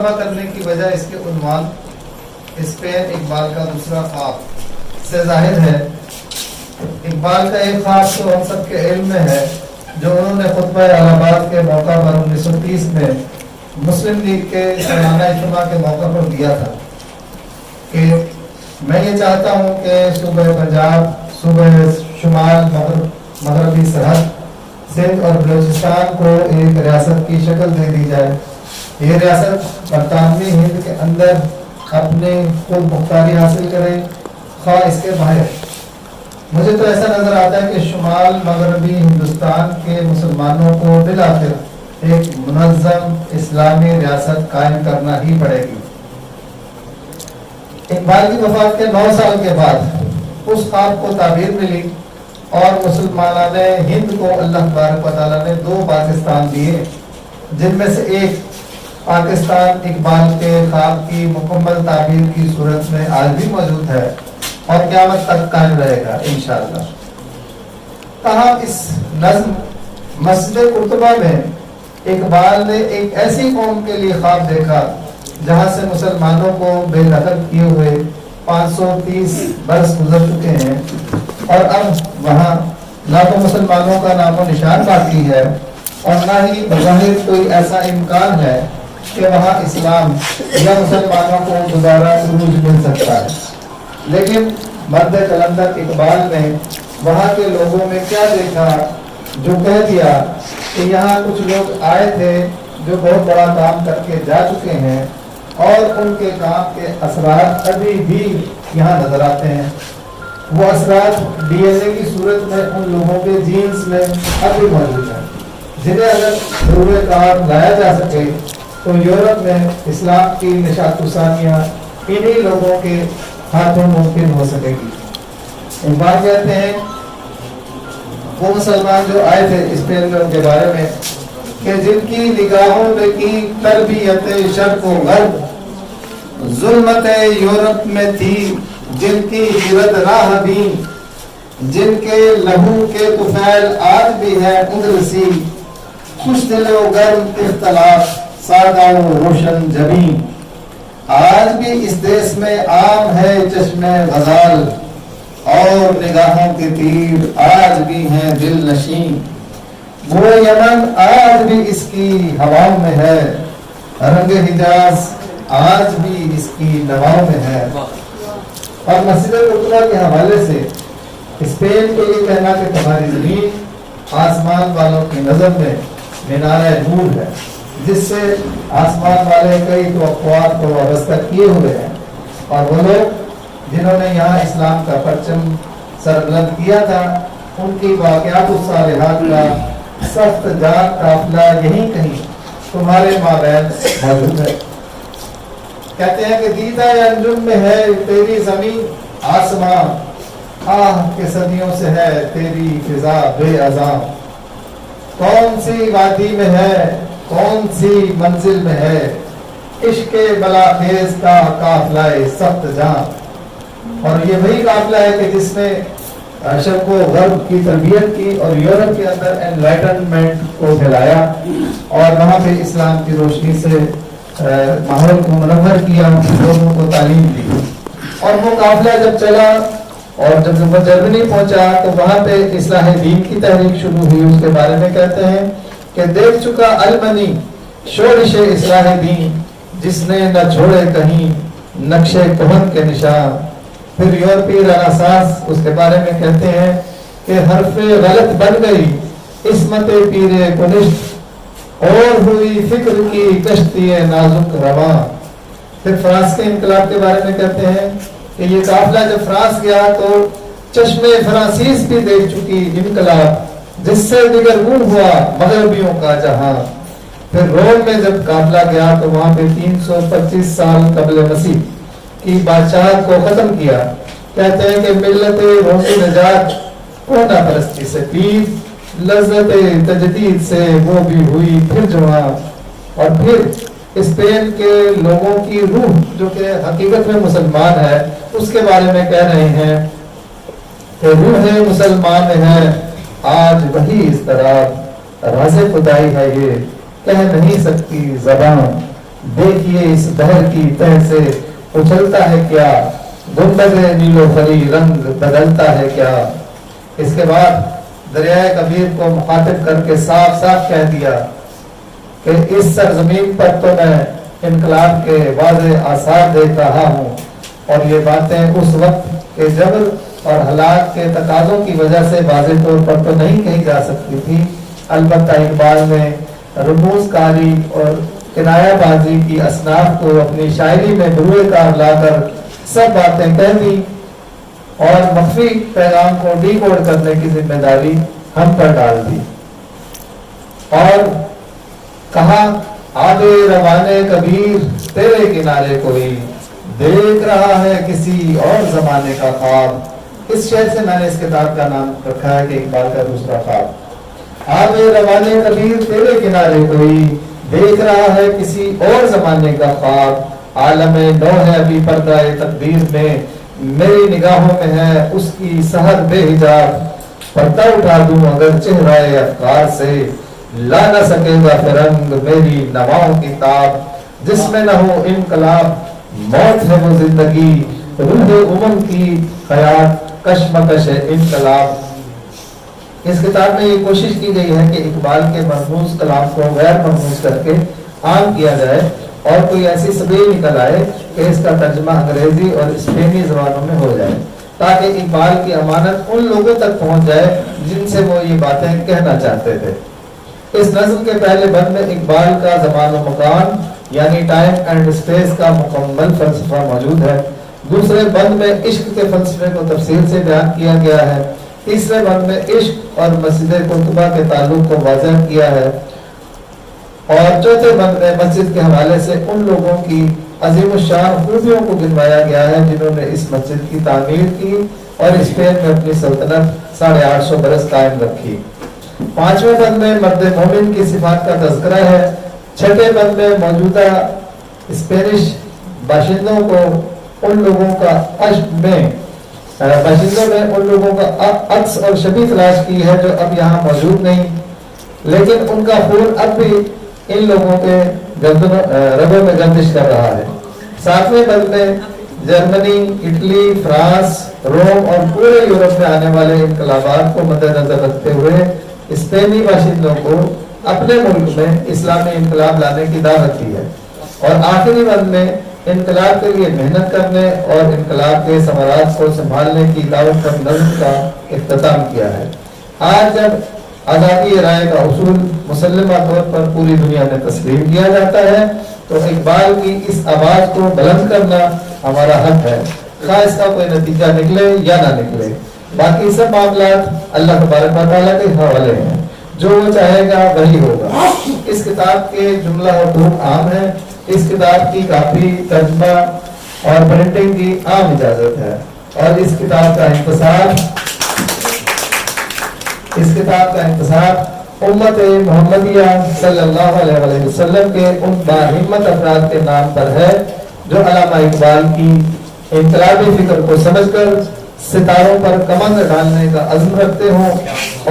کرنے کی وجہ اس کے عنوان اسپین اقبال کا دوسرا خواب سے ظاہر ہے۔ اقبال کا ایک خواب تو ہم سب کے علم میں ہے، جو انہوں نے خطبہ الہ آباد کے موقع پر 1930 میں مسلم لیگ کے سالانہ اجتماع کے موقع پر دیا تھا کہ میں یہ چاہتا ہوں کہ صوبہ پنجاب، صوبہ شمال مغربی سرحد سندھ اور بلوچستان کو ایک ریاست کی شکل دے دی جائے۔ یہ ریاست برطانوی ہند کے اندر اپنے خود مختاری حاصل کرے، خواہ اس کے باہر۔ مجھے تو ایسا نظر آتا ہے کہ شمال مغربی ہندوستان کے مسلمانوں کو بالآخر ایک منظم اسلامی ریاست قائم کرنا ہی پڑے گی۔ اقبال کی وفات کے 9 سال کے بعد اس خواب کو تعبیر ملی اور مسلمانان ہند کو اللہ تبارک و تعالیٰ نے 2 پاکستان دیے، جن میں سے ایک پاکستان اقبال کے خواب کی مکمل تعبیر کی صورت میں آج بھی موجود ہے اور قیامت تک قائم رہے گا انشاءاللہ۔ تاہم اس نظم مسجد قرطبہ میں اقبال نے ایک ایسی قوم کے لیے خواب دیکھا جہاں سے مسلمانوں کو بے دخل کیے ہوئے 530 برس گزر چکے ہیں، اور اب وہاں نہ تو مسلمانوں کا نام و نشان باقی ہے اور نہ ہی بظاہر کوئی ایسا امکان ہے کہ وہاں اسلام یا مسلمانوں کو دوبارہ عروج مل سکتا ہے۔ لیکن مرد قلندر اقبال نے وہاں کے لوگوں میں کیا دیکھا جو کہہ دیا کہ یہاں کچھ لوگ آئے تھے جو بہت بڑا کام کر کے جا چکے ہیں اور ان کے کام کے اثرات ابھی بھی یہاں نظر آتے ہیں۔ وہ اثرات ڈی این اے کی صورت میں ان لوگوں کے جینز میں ابھی موجود ہیں، جنہیں اگر ضرور کار لایا جا سکے تو یورپ میں اسلام کی نشاط ثانیہ انہی لوگوں کے ہاتھوں ممکن ہو سکے گی۔ اقبال کہتے ہیں وہ مسلمان جو آئے تھے اسپین میں، ان کے بارے میں کہ جن کی نگاہوں میں کی تربیت شرق و غرب ظلمت یورپ میں تھی، جن کی گرد راہ بھی، جن کے لہو کے طفیل آج بھی ہے اندرسی، خوش دل و گرم اختلاف سادہ و روشن جبین، آج بھی اس دیس میں عام ہے چشم غزال، اور نگاہوں کے تیر آج بھی ہیں دل نشین، وہ یمن آج بھی اس کی ہواؤں میں ہے، رنگ حجاز آج بھی اس کی نواؤں میں ہے۔ اور مسجد قرطبہ کے حوالے سے اسپین کو یہ کہنا کہ تمہاری زمین آسمان والوں کی نظر میں مینارہ نور ہے، جس سے آسمان والے کئی توقعات کو وابستہ کیے ہوئے ہیں، اور وہ لوگ جنہوں نے یہاں اسلام کا پرچم سربلند کیا تھا، ان کی واقعات الصالحات کا سخت جان قافلہ یہیں کہیں تمہارے مابین موجود ہے۔ کہتے ہیں کہ دیدہ انجم میں ہے تیری زمین آسمان، آہ کہ صدیوں سے ہے تیری فضا بے اذاں، کون سی وادی میں ہے کون سی منزل میں ہے عشق بلاخیز کا قافلہ سخت جان۔ اور یہ وہی قافلہ ہے کہ جس نے شرق و غرب کی تربیت کی اور یورپ کے اندر انلائٹنمنٹ کو پھیلایا اور وہاں پہ اسلام کی روشنی سے ماحول کو منور کیا، لوگوں کو تعلیم دی۔ اور وہ قافلہ جب چلا اور جب وہ جرمنی پہنچا تو وہاں پہ اصلاح دین کی تحریک شروع ہوئی۔ اس کے بارے میں کہتے ہیں کہ دیکھ چکا المنی شورش اصلاح دین، جس نے نہ چھوڑے کہیں نقش کہن کے نشان۔ پھر یورپی رنسانس، اس کے بارے میں کہتے ہیں کہ حرف غلط بن گئی عصمت پیر کنشت، اور ہوئی فکر کی کشتی نازک رواں۔ پھر فرانس کے انقلاب کے بارے میں کہتے ہیں کہ یہ قافلہ جب فرانس گیا تو چشم فرانسیس بھی دیکھ چکی انقلاب، جس سے دگرگون ہوا مغربیوں کا جہاں۔ پھر روم میں جب قافلہ گیا تو وہاں پہ 325 سال قبل مسیح کی بادشاہت کو ختم کیا۔ کہتے ہیں کہ ملت رومی نجات کونا پرستی سے پیر، لذت تجدید سے وہ بھی ہوئی پھر جوان۔ اور پھر اسپین کے لوگوں کی روح جو کہ حقیقت میں مسلمان ہے، اس کے بارے میں کہہ رہے ہیں کہ روح مسلمان میں ہے آج وہی اضطراب، راز خدائی ہے یہ کہہ نہیں سکتی زبان، دیکھیے اس بحر کی تہ سے اچھلتا ہے کیا، گنبد نیلو فری رنگ بدلتا ہے کیا۔ اس کے بعد دریائے کبیر کو مخاطب کر کے صاف صاف کہہ دیا کہ اس سرزمین پر تو میں انقلاب کے واضح آثار دیکھ رہا ہوں، اور یہ باتیں اس وقت کے جبر اور ہلاک کے تقاضوں کی وجہ سے واضح طور پر تو نہیں کہی جا سکتی تھی۔ البتہ اقبال نے رموز کاری اور کنایہ بازی کی اصناف کو اپنی شاعری میں بروئے کار لا کر سب باتیں کہہ دی، اور مخفی پیغام کو ڈی کوڈ کرنے کی ذمہ داری ہم پر ڈال دی، اور کہا آگے روانے کبیر تیرے کنارے کوئی دیکھ رہا ہے کسی اور زمانے کا خواب۔ اس شعر سے میں نے اس کتاب کا نام رکھا ہے کہ اقبال کا دوسرا خواب۔ آگے روانے کبیر تیرے کنارے کوئی دیکھ رہا ہے کسی اور زمانے کا خواب، عالم نو ہے ابھی پردہ تقدیر میں، میری نگاہوں میں ہے اس کی سحر بے حجاب، پردہ اٹھا دوں اگر چہرہ افکار سے، لا نہ سکے گا فرنگ میری نواؤں کی تاب، جس میں نہ ہو انقلاب موت ہے وہ زندگی، روح امم کی حیات کشمکش انقلاب۔ اس کتاب میں یہ کوشش کی گئی ہے کہ اقبال کے مرموز کلام کو غیر مرموز کر کے عام کیا جائے، اور کوئی ایسی سبیل نکل آئے کہ اس کا ترجمہ انگریزی اور اسپینی زبانوں میں ہو جائے، تاکہ اقبال کی امانت ان لوگوں تک پہنچ جائے جن سے وہ یہ باتیں کہنا چاہتے تھے۔ اس نظم کے پہلے بند میں اقبال کا زمان و مکان یعنی ٹائم اینڈ اسپیس کا مکمل فلسفہ موجود ہے، دوسرے بند میں عشق کے فلسفے کو تفصیل سے بیان کیا گیا ہے، تیسرے بند میں عشق اور مسجد قرطبہ کے تعلق کو واضح کیا ہے، اور چوتھے بند میں مسجد کے حوالے سے ان لوگوں کی عظیم الشان خوبیوں کو گنوایا گیا ہے جنہوں نے اس مسجد کی تعمیر کی اور اسپین میں اپنی سلطنت 850 برس قائم رکھی۔ پانچویں بند میں مرد مومن کی صفات کا تذکرہ ہے، چھٹے بند میں موجودہ اسپینش باشندوں کو ان لوگوں کا باشندوں میں ان لوگوں کا عکس اور شبیہ تلاش کی ہے جو اب یہاں موجود نہیں، لیکن ان کا خون اب بھی ان لوگوں کے رگوں میں گردش کر رہا ہے۔ ساتویں بند میں جرمنی، اٹلی، فرانس، روم اور پورے یورپ میں آنے والے انقلابات کو مد نظر رکھتے ہوئے اسپینی باشندوں کو اپنے ملک میں اسلامی انقلاب لانے کی دعوت دی ہے، اور آخری بند میں انقلاب کے لیے محنت کرنے اور انقلاب کے ثمرات کو سنبھالنے کی دعوت پر نظم کا اختتام کیا ہے۔ آج جب آزادی رائے کا اصول مسلمہ طور پر پوری دنیا میں تسلیم کیا جاتا ہے تو اقبال کی اس آواز کو بلند کرنا ہمارا حق ہے، خواہ اس کا کوئی نتیجہ نکلے یا نہ نکلے۔ باقی سب معاملات اللہ تبارک و تعالیٰ کے حوالے ہیں، جو وہ چاہے گا وہی ہوگا۔ اس کتاب کے جملہ حقوق عام ہیں، اس کتاب کی کاپی، ترجمہ اور پرنٹنگ کی عام اجازت ہے، اور اس کتاب کا انتصاب امت محمدیہ صلی اللہ علیہ وسلم کے ان باہمت افراد کے نام پر ہے جو علامہ اقبال کی انقلابی فکر کو سمجھ کر ستاروں پر کمند ڈالنے کا عزم رکھتے ہوں،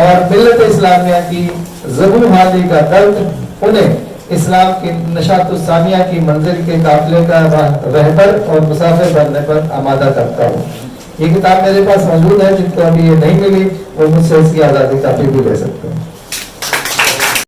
اور ملت اسلامیہ کی زبون حالی کا درد انہیں اسلام کی نشاط الثانیہ کی منزل کے قافلے کا رہبر اور مسافر بننے پر آمادہ کرتا ہوں۔ یہ کتاب میرے پاس موجود ہے، جن کو ابھی یہ نہیں ملی وہ مجھ سے اس کی آزادی کافی بھی لے سکتے ہیں۔